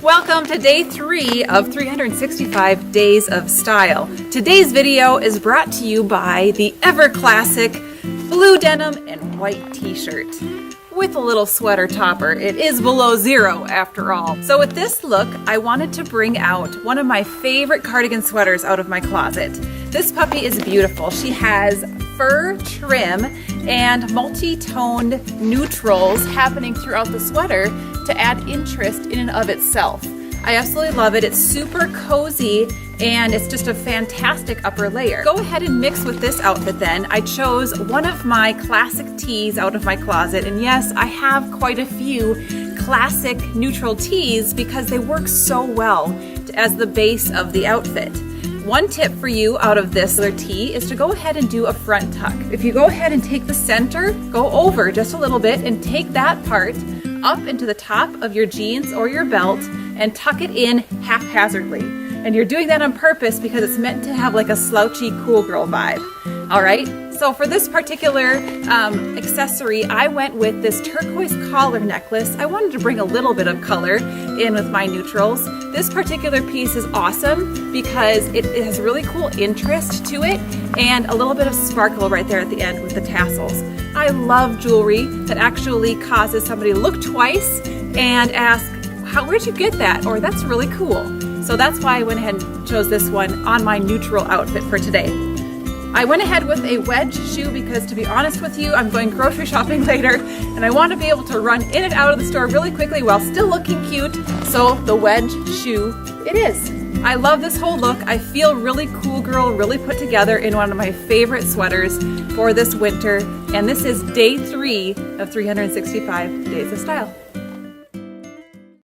Welcome to day 3 of 365 Days of Style. Today's video is brought to you by the ever classic blue denim and white t-shirt with a little sweater topper. It is below zero after all. So with this look, I wanted to bring out one of my favorite cardigan sweaters out of my closet. This puppy is beautiful. She has fur trim and multi-toned neutrals happening throughout the sweater to add interest in and of itself. I absolutely love it. It's super cozy and it's just a fantastic upper layer. Go ahead and mix with this outfit then. I chose one of my classic tees out of my closet, and yes, I have quite a few classic neutral tees because they work so well as the base of the outfit. One tip for you out of this tee is to go ahead and do a front tuck. If you go ahead and take the center, go over just a little bit and take that part up into the top of your jeans or your belt and tuck it in haphazardly. And you're doing that on purpose because it's meant to have like a slouchy cool girl vibe. All right, so for this particular accessory, I went with this turquoise collar necklace. I wanted to bring a little bit of color in with my neutrals. This particular piece is awesome because it has really cool interest to it and a little bit of sparkle right there at the end with the tassels. I love jewelry that actually causes somebody to look twice and ask, where'd you get that? Or that's really cool. So that's why I went ahead and chose this one on my neutral outfit for today. I went ahead with a wedge shoe because, to be honest with you, I'm going grocery shopping later and I want to be able to run in and out of the store really quickly while still looking cute. So the wedge shoe it is. I love this whole look. I feel really cool girl, really put together in one of my favorite sweaters for this winter. And this is day 3 of 365 Days of Style.